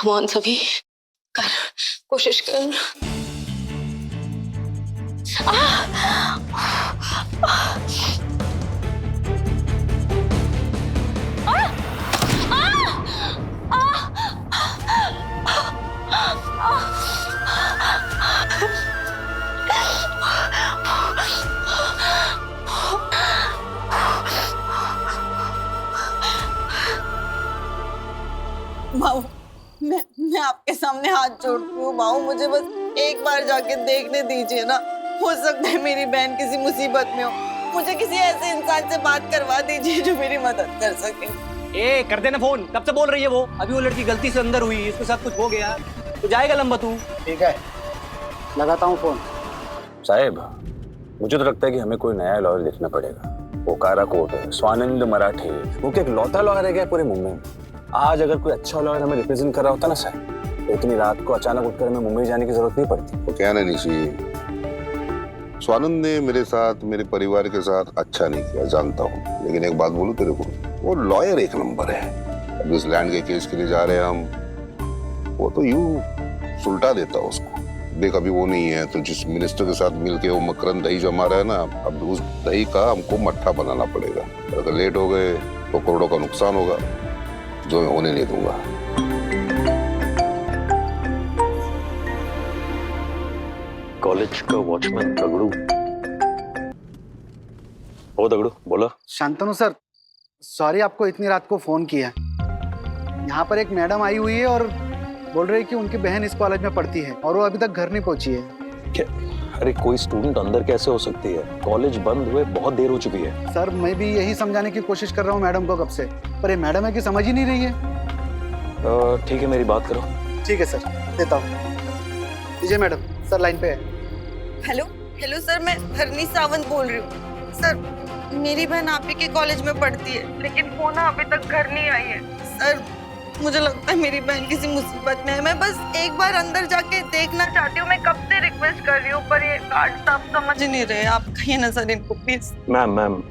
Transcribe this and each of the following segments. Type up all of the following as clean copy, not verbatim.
Come on सभी, कर, कोशिश कर। बाबू, मैं आपके सामने हाथ जोड़ती हूँ बाबू, मुझे बस एक बार जाके देखने दीजिए ना। हो सकता है मेरी बहन किसी मुसीबत में हो, मुझे किसी ऐसे इंसान से बात करवा दीजिए जो मेरी मदद कर सके। ए, कर देना फोन, कब से बोल रही है वो? अभी वो लड़की गलती से अंदर हुई, इसके साथ कुछ हो गया तो जाएगा लंबा तू। ठीक है, लगाता हूँ फोन। साहेब, मुझे तो लगता है कि हमें कोई नया लॉयर देखना पड़ेगा। पोकारा कोर्ट है, स्वानंद मराठे, वो क्या इकलौता लॉयर है क्या पूरे मुंबई में? आज अगर कोई अच्छा लॉयर हमें रिप्रेजेंट कर रहा होता ना सर, तो इतनी रात को अचानक उठकर हमें मुंबई जाने की जरूरत नहीं पड़ती। वो कहना नहीं चाहिए। स्वानंद ने मेरे साथ, मेरे परिवार के साथ अच्छा नहीं किया, जानता हूँ, लेकिन एक बात बोलूं तेरे को, वो लॉयर एक नंबर है। अब इस लैंड के केस के लिए जा रहे हैं हम, वो तो यूं सुलटा देता उसको। देख अभी वो नहीं है, तो जिस मिनिस्टर के साथ मिलके वो मकरंद दही जमा रहा है ना, अब उस दही का हमको मट्ठा बनाना पड़ेगा। अगर लेट हो गए तो करोड़ों का नुकसान होगा, जो मैं होने नहीं दूंगा। कॉलेज का वॉचमैन दगड़ू। ओ दगड़ू, बोला। शांतनु सर, सॉरी आपको इतनी रात को फोन किया। यहाँ पर एक मैडम आई हुई है और बोल रही है कि उनकी बहन इस कॉलेज में पढ़ती है और वो अभी तक घर नहीं पहुंची है। क्या? अरे कोई स्टूडेंट अंदर कैसे हो सकती है? कॉलेज बंद हुए बहुत देर हो चुकी है। सर, मैं भी यही समझाने की कोशिश कर रहा हूँ मैडम को कब से, पर ये मैडम है कि समझ ही नहीं रही है। ठीक है, मेरी बात करो। ठीक है सर, देता हूँ। लीजिए मैडम, सर लाइन पे है। हेलो हेलो सर, मैं हरनी सावंत बोल रही हूँ। सर, मेरी बहन आप ही के कॉलेज में पढ़ती है, लेकिन वो ना अभी तक घर नहीं आई है। सर, मुझे लगता है मेरी बहन किसी मुसीबत में है। मैं बस एक बार अंदर जाके देखना चाहती हूँ। मैं कब से रिक्वेस्ट कर रही हूँ, पर ये गार्ड साहब समझ ही नहीं रहे। आप कहिए ना सर इनको प्लीज। मैम,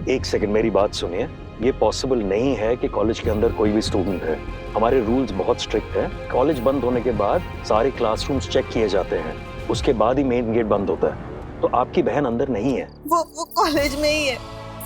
एक सेकंड मेरी बात सुनिए। ये पॉसिबल नहीं है कि कॉलेज के अंदर कोई भी स्टूडेंट है। हमारे रूल्स बहुत स्ट्रिक्ट है। कॉलेज बंद होने के बाद सारे क्लासरूम्स चेक किए जाते हैं, उसके बाद ही मेन गेट बंद होता है। तो आपकी बहन अंदर नहीं है। वो कॉलेज में ही है।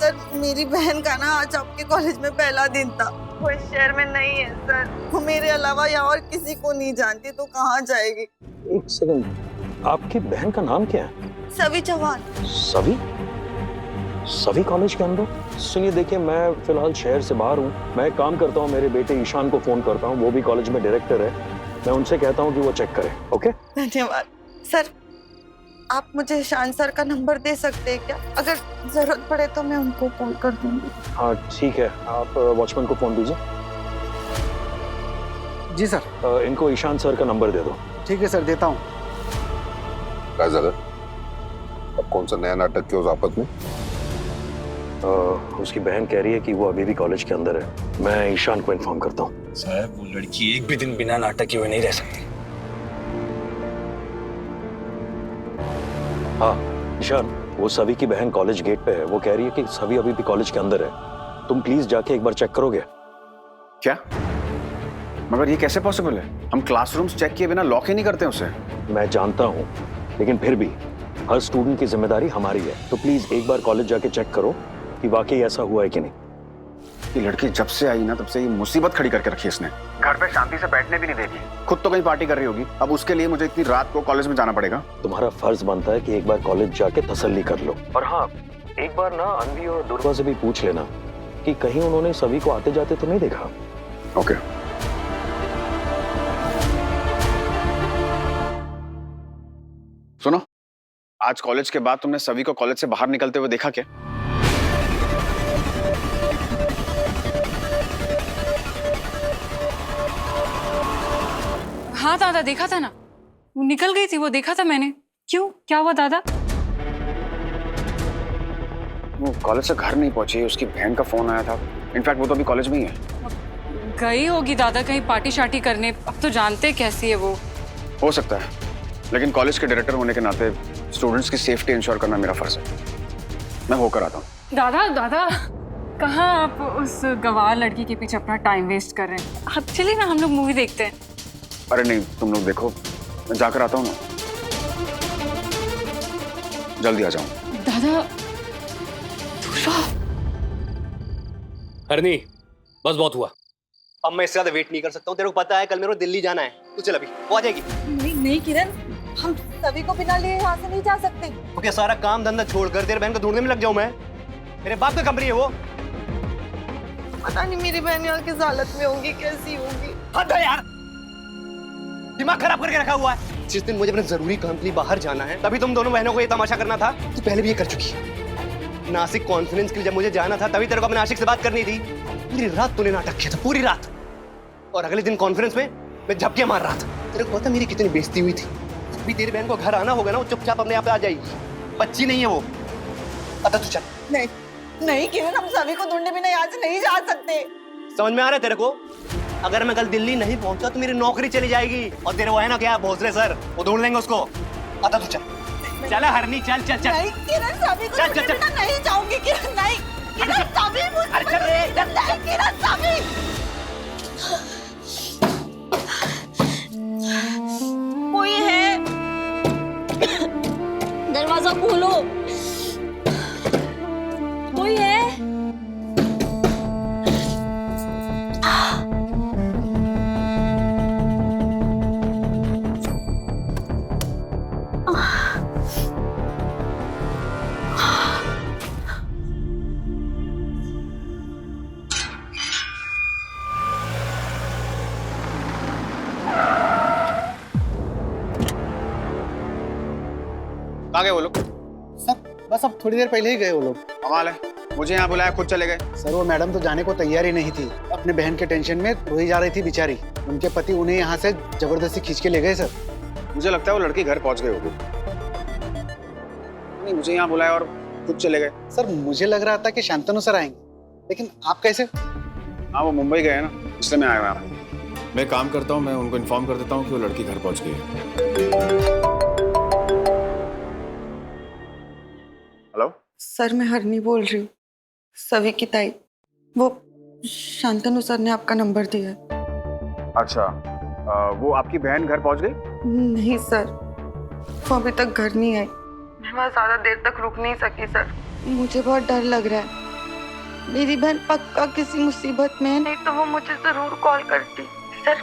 सर, मेरी बहन का ना आज आपके कॉलेज में पहला दिन था। वो इस शहर में नहीं है सर। वो मेरे अलावा या और किसी को नहीं जानती, तो कहाँ जाएगी? एक सेकंड, आपकी बहन का नाम क्या है? सभी चौहान। सभी कॉलेज के अंदर? सुनिए, देखिए, मैं फिलहाल शहर से बाहर हूँ। मैं काम करता हूँ, मेरे बेटे ईशान को फोन करता हूँ, वो भी कॉलेज में डायरेक्टर है। मैं उनसे कहता हूँ कि वो चेक करें। ओके, धन्यवाद सर। आप मुझे ईशान सर का नंबर दे सकते हैं क्या? अगर जरूरत पड़े तो मैं उनको कॉल कर दूंगी। हाँ ठीक है, आप वॉचमैन को फोन दीजिए। जी सर। इनको ईशान सर का नंबर दे दो। ठीक है सर, देता हूँ। क्या जगह? अब कौन सा नया नाटक क्यों आपस में? उसकी बहन कह रही है कि वो अभी भी कॉलेज के अंदर है। मैं ईशान को इन्फॉर्म करता हूँ। साहब, वो लड़की एक भी दिन बिना नाटक किए हुए नहीं रह सकती। हाँ ईशान, वो सभी की बहन कॉलेज गेट पे है। वो कह रही है कि सभी अभी भी कॉलेज के अंदर है। तुम प्लीज जाके एक बार चेक करोगे क्या? मगर ये कैसे पॉसिबल है? हम क्लासरूम्स चेक किए बिना लॉक ही नहीं करते उसे। मैं जानता हूँ, लेकिन फिर भी हर स्टूडेंट की जिम्मेदारी हमारी है। तो प्लीज एक बार कॉलेज जाके चेक करो कि वाकई ऐसा हुआ है कि नहीं। ये लड़की जब से आई ना, तब से ये मुसीबत खड़ी करके रखी इसने। घर पे शांति से बैठने भी नहीं देती। खुद तो कहीं पार्टी कर रही होगी, अब उसके लिए मुझे इतनी रात को कॉलेज में जाना पड़ेगा। तुम्हारा फर्ज बनता है कि एक बार कॉलेज जाके तसल्ली कर लो। और हाँ, एक बार ना अनवी और दुर्गा से भी पूछ लेना कि कहीं उन्होंने सभी को आते जाते तो नहीं देखा। ओके। सुनो, आज कॉलेज के बाद तुमने सभी को कॉलेज से बाहर निकलते हुए देखा क्या? हाँ दादा, देखा था ना, वो निकल गई थी, वो देखा था मैंने। क्यों, क्या हुआ दादा? वो कॉलेज से घर नहीं पहुंची, उसकी बहन का फोन आया था। इनफैक्ट वो तो अभी कॉलेज में ही है। गई होगी दादा कहीं पार्टी शार्टी करने। अब तो जानते कैसी है वो। हो सकता है, लेकिन कॉलेज के डायरेक्टर होने के नाते स्टूडेंट्स की सेफ्टी इंश्योर करना मेरा फर्ज है। मैं होकर आता हूँ। दादा दादा, कहाँ आप उस गवार लड़की के पीछे अपना टाइम वेस्ट कर रहे हैं? आप चलिए ना, हम लोग मूवी देखते हैं। अरे नहीं, तुम लोग देखो, मैं जाकर आता हूँ ना, जल्दी आ जाऊँ। दादा हरनी, बस बहुत हुआ। अब मैं इससे ज्यादा वेट नहीं कर सकता हूँ। तेरे को पता है कल मेरे को दिल्ली जाना है। तू चल, अभी वो आ जाएगी। नहीं नहीं किरण, हम सभी को बिना लिए यहाँ से नहीं जा सकते। तो क्या सारा काम धंधा छोड़कर तेरे बहन को ढूंढने में लग जाऊं मैं? मेरे बाप का कंपनी है वो। पता नहीं मेरी बहन यहाँ किस हालत में होगी, कैसी होगी। हद है यार, दिमाग खराब करके रखा हुआ है। जिस दिन मुझे अपने जरूरी काम के लिए बाहर जाना है, तभी तुम दोनों बहनों को ये तमाशा करना था। तू पहले भी ये कर चुकी है। नासिक कॉन्फ्रेंस के लिए जब मुझे जाना था, तभी तेरे को अपने आशिक से बात करनी थी। पूरी रात तूने नाटक किया था, पूरी रात। और अगले दिन कॉन्फ्रेंस में मैं झपकियां मार रहा था। तेरे को पता मेरी कितनी बेइज्जती हुई थी। अभी तेरी बहन को घर आना होगा ना, वो चुपचाप अपने आप आ जाएगी। बच्ची नहीं है वो। अतः तू चल। नहीं नहीं किरण, हम सभी को ढूंढने बिना यहाँ से नहीं जा सकते। समझ में आ रहा है तेरे को? अगर मैं कल दिल्ली नहीं पहुंचा तो मेरी नौकरी चली जाएगी। और तेरे वो है ना क्या भोसले सर, वो ढूंढ लेंगे उसको। अतः तू चल। चल हरनी, चल चल चल। नहीं किरण, सभी को ढूंढने बिना नहीं जाऊंगी किरण। नहीं किरण, सभी मुझे किरण, सभी। कोई है? दरवाजा खोलो। कोई है? कहाँ गए वो लोग? सर बस अब थोड़ी देर पहले ही गए वो लोग। कमाल है, मुझे यहाँ बुलाया, खुद चले गए। सर वो मैडम तो जाने को तैयार ही नहीं थी। अपने बहन के टेंशन में रोई जा रही थी बेचारी। उनके पति उन्हें यहाँ से जबरदस्ती खींच के ले गए सर। मुझे लगता है वो लड़की घर पहुंच गई होगी। नहीं, मुझे यहाँ बुलाया और खुद चले गए। सर मुझे लग रहा था कि शांतनु सर आएंगे, लेकिन आप कैसे? हाँ, वो मुंबई गए ना, इसलिए मैं आया हूँ। मैं काम करता हूँ, मैं उनको इन्फॉर्म कर देता हूँ कि वो लड़की घर पहुंच गई है। हेलो सर, मैं हरनी बोल रही हूँ, सभी की ताई। वो शांतनु सर ने आपका नंबर दिया है। अच्छा, वो आपकी बहन घर पहुंच गई? नहीं सर, वो अभी तक घर नहीं आई। मैं वहाँ ज्यादा देर तक रुक नहीं सकी सर। मुझे बहुत डर लग रहा है। मेरी बहन पक्का किसी मुसीबत में है, नहीं तो वो मुझे जरूर कॉल करती। सर,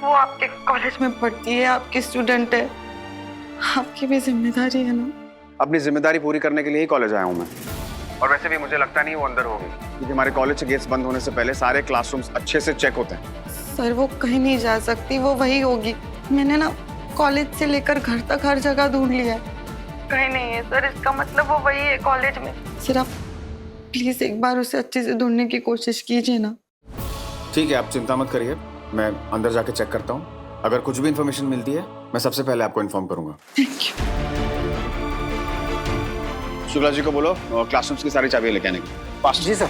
वो आपके कॉलेज में पढ़ती है, आपकी स्टूडेंट है, आपकी भी जिम्मेदारी है ना। अपनी जिम्मेदारी पूरी करने के लिए ही कॉलेज आया हूँ मैं। और वैसे भी मुझे लगता नहीं वो अंदर होगी, क्योंकि हमारे कॉलेज के गेट्स बंद होने से पहले सारे क्लासरूम्स अच्छे से चेक होते हैं। सर वो कहीं नहीं जा सकती, वो वही होगी। मैंने ना कॉलेज से लेकर घर तक हर जगह ढूंढ लिया है, कहीं नहीं है सर। इसका मतलब वो वही है कॉलेज में। सर आप प्लीज एक बार उसे अच्छे से ढूंढने की कोशिश कीजिए ना। ठीक है, आप चिंता मत करिए, मैं अंदर जाके चेक करता हूँ। अगर कुछ भी इन्फॉर्मेशन मिलती है मैं सबसे पहले आपको इन्फॉर्म करूंगा। Thank you. शुक्ला जी को बोलो क्लासरूम्स की सारी चाबियां लेके आने की। जी सर।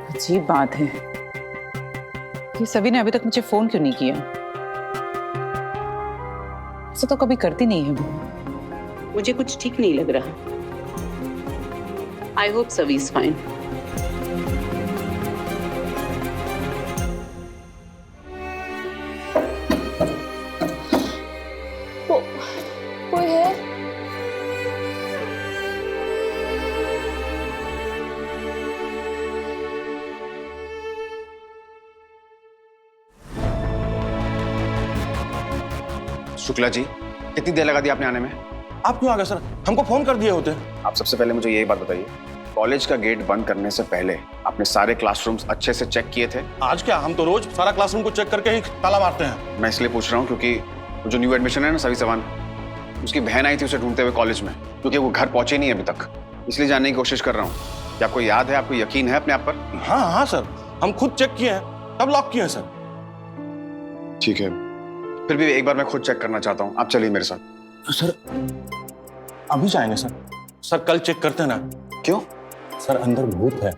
अजीब बात है, ये सभी ने अभी तक मुझे फोन क्यों नहीं किया? ऐसा तो कभी करती नहीं है वो। मुझे कुछ ठीक नहीं लग रहा। आई होप सभी इज फाइन। कोई है? शुक्ला जी, कितनी देर लगा दी आपने आने में? आप क्यों आ गए सर? हमको फोन कर दिए होते। आप सबसे पहले मुझे यही बात बताइए, कॉलेज का गेट बंद करने से पहले आपने सारे क्लासरूम्स अच्छे से चेक किए थे? आज क्या, हम तो रोज सारा क्लासरूम को चेक करके ही ताला मारते हैं। मैं इसलिए पूछ रहा हूँ क्योंकि वो जो न्यू एडमिशन है ना सभी सवान, उसकी बहन आई थी उसे ढूंढते हुए कॉलेज में, क्योंकि वो घर पहुंचे नहीं अभी तक। इसलिए जानने की कोशिश कर रहा हूँ कि आपको याद है, आपको यकीन है अपने आप पर? हाँ हाँ सर, हम खुद चेक किए हैं, तब लॉक किए हैं सर। ठीक है, फिर भी एक बार मैं खुद चेक करना चाहता हूँ, आप चलिए मेरे साथ। सर अभी जाएंगे सर? सर कल चेक करते हैं ना। क्यों? सर अंदर भूत है,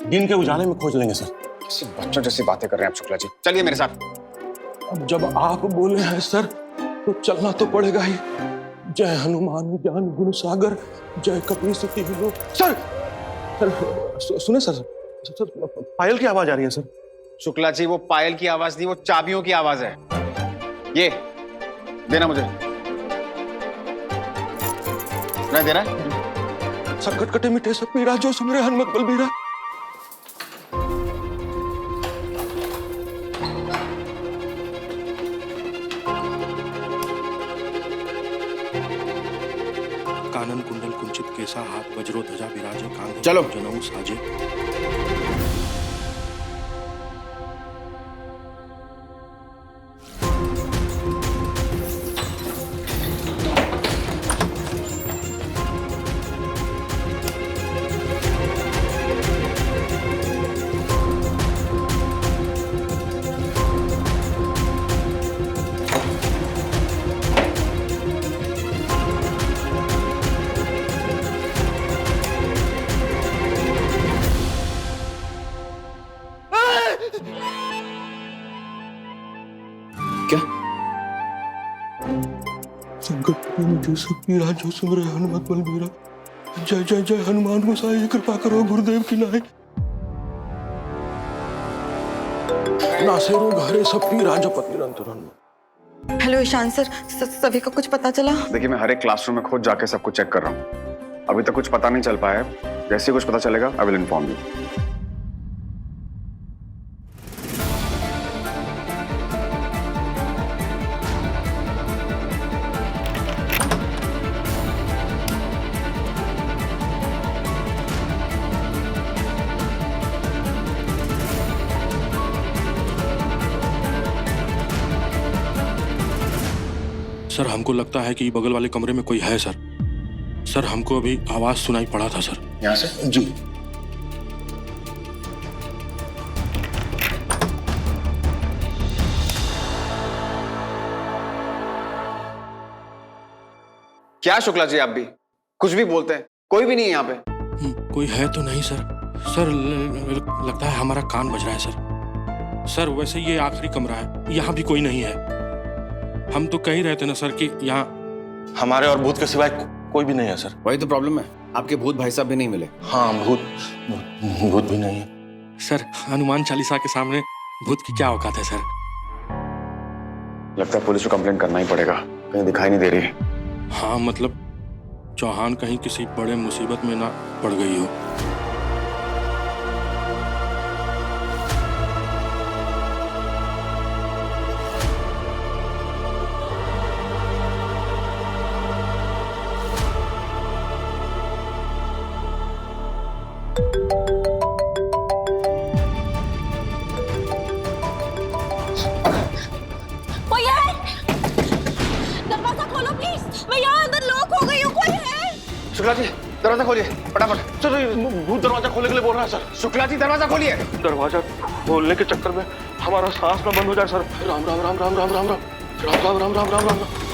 दिन के उजाले में खोज लेंगे सर। किसी बच्चों जैसी बातें कर रहे हैं आप शुक्ला जी, चलिए मेरे साथ। अब जब आप बोले हैं सर तो चलना तो पड़ेगा ही। जय हनुमान ज्ञान गुण सागर जय कपीसति विनो। सर सर सुने सर, सर पायल की आवाज आ रही है सर। शुक्ला जी, वो पायल की आवाज नहीं, वो चाबियों की आवाज है। ये देना मुझे। नहीं दे रहा है? संकट कटे मिटे सब पीड़ा जो सुमरे हनुमत बलबीरा। कानन कुंडल कुंचित केसा हाथ वज्रो ध्वजा विराजे कांधे चलो। जनऊ साजे। क्या? संकट कटे मिटे सब पीड़ा जो सुमरे हनुमत बलबीरा। जय जय जय हनुमान गोसाई कृपा करो गुरुदेव की नाई। नासे रोग हरे सब पीड़ा जपत निरंतर हनुमान। हेलो ईशान सर, सभी का कुछ पता चला? देखिए, मैं हर एक क्लासरूम में खुद जाके सब कुछ चेक कर रहा हूँ। अभी तक कुछ पता नहीं चल पाया है। जैसे ही कुछ पता चलेगा I will inform you. Sir हमको लगता है कि बगल वाले कमरे में कोई है सर। सर हमको अभी आवाज सुनाई पड़ा था सर। यहाँ से? जी। क्या शुक्ला जी, आप भी कुछ भी बोलते हैं? कोई भी नहीं है यहाँ पे। कोई है तो नहीं सर। सर लगता है हमारा कान बज रहा है सर। सर वैसे ये आखिरी कमरा है, यहाँ भी कोई नहीं है। हम तो कह ही रहे थे ना सर कि यहाँ हमारे और भूत के सिवाय कोई भी नहीं है सर। वही तो प्रॉब्लम है, आपके भूत भाई साहब भी नहीं मिले। हाँ भूत भी नहीं है सर। हनुमान चालीसा के सामने भूत की क्या औकात है सर। लगता है पुलिस को कंप्लेंट करना ही पड़ेगा, कहीं दिखाई नहीं दे रही। हाँ मतलब चौहान कहीं किसी बड़े मुसीबत में ना पड़ गई हो। दरवाजा खोलो प्लीज, मैं यहाँ अंदर लॉक हो गई हूँ। कोई है? शुक्ला जी दरवाजा खोलिए फटाफट। सर भूत दरवाजा खोलने के लिए बोल रहा है सर। शुक्ला जी दरवाजा खोलिए। दरवाजा खोलने के चक्कर में हमारा सांस ना बंद हो जाए सर। राम राम राम राम राम राम राम राम राम राम राम राम।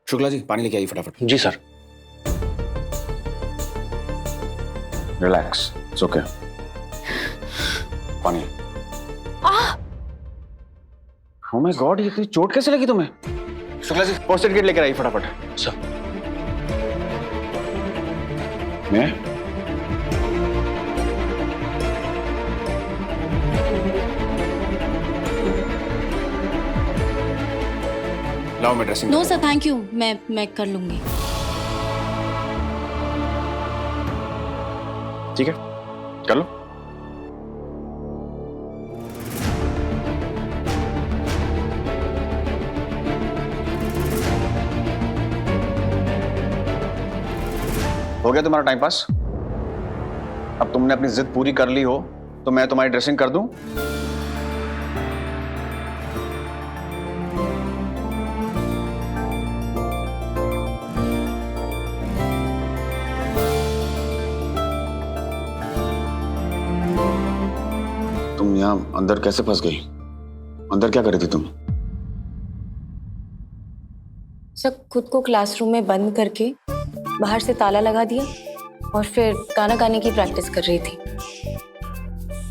शुक्ला जी पानी लेके आइए फटाफट। जी सर। Relax, it's okay. पानी। ओह माय गॉड, ये इतनी चोट कैसे लगी तुम्हें? Shukla ji first aid kit लेकर आइए फटाफट। सर मैं लाओ, मैं dressing. No sir thank you, मैं कर लूंगी। ठीक है कर लो। हो गया तुम्हारा टाइम पास? अब तुमने अपनी जिद पूरी कर ली हो तो मैं तुम्हारी ड्रेसिंग कर दूं? तुम यहाँ अंदर कैसे फंस गई? अंदर क्या कर रही थी तुम? सब खुद को क्लासरूम में बंद करके बाहर से ताला लगा दिया और फिर गाना गाने की प्रैक्टिस कर रही थी।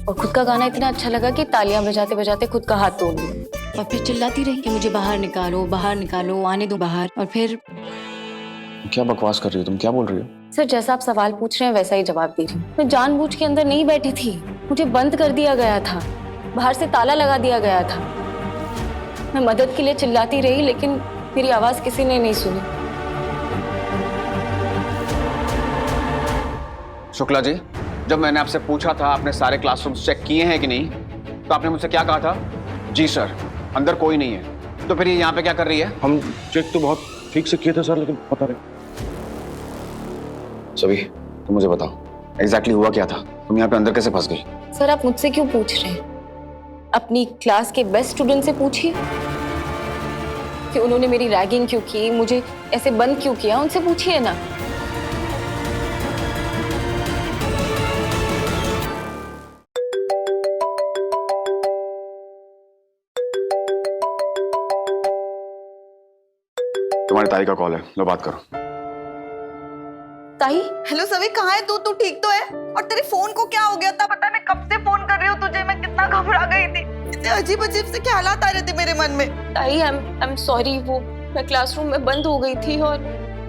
और खुद का गाना इतना अच्छा लगा कि तालियां बजाते बजाते खुद का हाथ तोड़ दिया। और फिर चिल्लाती रही कि मुझे बाहर निकालो, आने दो बाहर। और फिर क्या बकवास कर रही हो तुम? क्या बोल रही हो? सर, जैसा आप सवाल पूछ रहे हैं वैसा ही जवाब दे रही हूँ। मैं जानबूझ के अंदर नहीं बैठी थी, मुझे बंद कर दिया गया था, बाहर से ताला लगा दिया गया था। मैं मदद के लिए चिल्लाती रही लेकिन मेरी आवाज किसी ने नहीं सुनी। शुक्ला जी, जब मैंने आपसे पूछा था आपने सारे क्लासरूम्स चेक किए हैं कि नहीं, तो आपने मुझसे क्या कहा था? जी सर, अंदर कोई नहीं है। तो फिर ये यहाँ पे क्या कर रही है? हम चेक तो बहुत ठीक से किए थे सर, लेकिन पता नहीं। सभी, तुम मुझे बताओ एग्जैक्टली हुआ क्या था? तुम यहाँ पे अंदर कैसे फंस गई? सर, आप मुझसे क्यों पूछ रहे हैं? अपनी क्लास के बेस्ट स्टूडेंट से पूछिए कि उन्होंने मेरी रैगिंग क्यों की, मुझे ऐसे बंद क्यों किया, उनसे पूछिए ना। तुम्हारी ताई का कॉल है, लो बात करो। ताई? हेलो सभी, कहाँ है तू? ठीक तो है? और तेरे फोन को क्या हो गया था? पता है मैं कब से फोन कर रही हूँ तुझे, मैं कितना घबरा गई थी। इतने अजीब अजीब से ख्यालात आ रहे थे मेरे मन में। ताई, आई एम सॉरी, वो मैं क्लासरूम में बंद हो गई थी और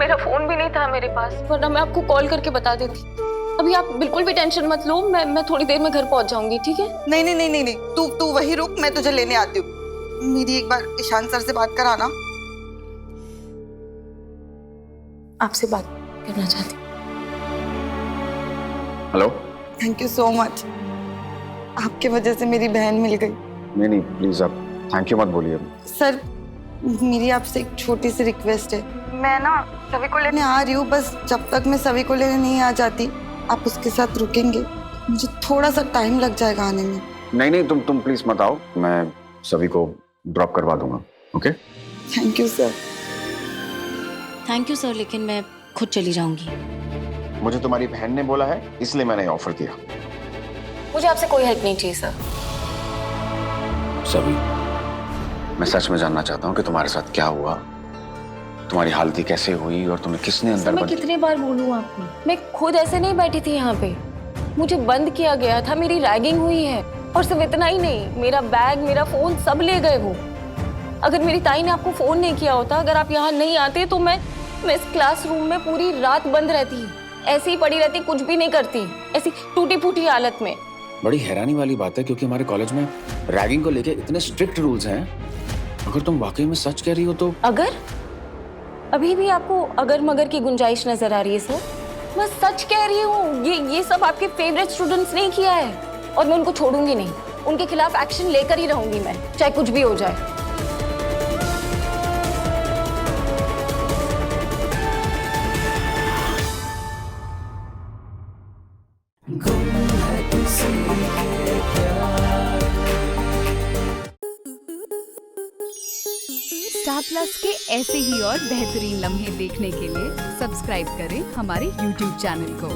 मेरा फोन भी नहीं था मेरे पास, वरना मैं आपको कॉल करके बता देती। अभी आप बिल्कुल भी टेंशन मत लो, मैं थोड़ी देर में घर पहुंच जाऊंगी, ठीक है? नहीं, तू वही रुक, मैं तुझे लेने आती हूँ। मेरी एक बार ईशान सर से बात कराना। आपसे बात करना चाहती हूँ। Hello. Thank you so much, आपके वजह से मेरी बहन मिल गई। नहीं प्लीज आप थैंक यू मत बोलिए। सर, मेरी आपसे एक छोटी सी रिक्वेस्ट है। मैं ना सभी को लेने आ रही हूँ, बस जब तक मैं सभी को लेने नहीं आ जाती आप उसके साथ रुकेंगे? मुझे थोड़ा सा टाइम लग जाएगा आने में। नहीं तुम प्लीज मत आओ, मैं सभी को ड्रॉप करवा दूंगा। Okay? Thank you sir. Thank you sir, लेकिन मैं खुद चली जाऊंगी। मुझे तुम्हारी बहन ने बोला है, इसलिए मैंने ऑफर दिया। मुझे आपसे कोई हेल्प नहीं चाहिए सर। सभी, मैं सच में जानना चाहता हूँ कि तुम्हारे साथ क्या हुआ, तुम्हारी हालत कैसे हुई और तुम्हें किसने अंदर मैं कितने बार बोलूँ आपको, मैं खुद ऐसे नहीं बैठी थी यहाँ पे, मुझे बंद किया गया था, मेरी रैगिंग हुई है। और सिर्फ इतना ही नहीं, मेरा बैग, मेरा फोन सब ले गए वो। अगर मेरी ताई ने आपको फोन नहीं किया होता, अगर आप यहाँ नहीं आते, तो मैं इस क्लासरूम में पूरी रात बंद रहती, ऐसे ही पड़ी रहती, कुछ भी नहीं करती, ऐसी टूटी फूटी हालत में। बड़ी हैरानी वाली बात है, क्योंकि हमारे कॉलेज में रैगिंग को लेके इतने स्ट्रिक्ट रूल्स हैं। अगर तुम वाकई में सच कह रही हो तो। अगर अभी भी आपको अगर मगर की गुंजाइश नजर आ रही है सर? मैं सच कह रही हूँ, ये सब आपके फेवरेट स्टूडेंट्स ने किया है और मैं उनको छोड़ूंगी नहीं, उनके खिलाफ एक्शन लेकर ही रहूंगी मैं, चाहे कुछ भी हो जाए। स्टार प्लस के ऐसे ही और बेहतरीन लम्हे देखने के लिए सब्सक्राइब करें हमारे YouTube चैनल को।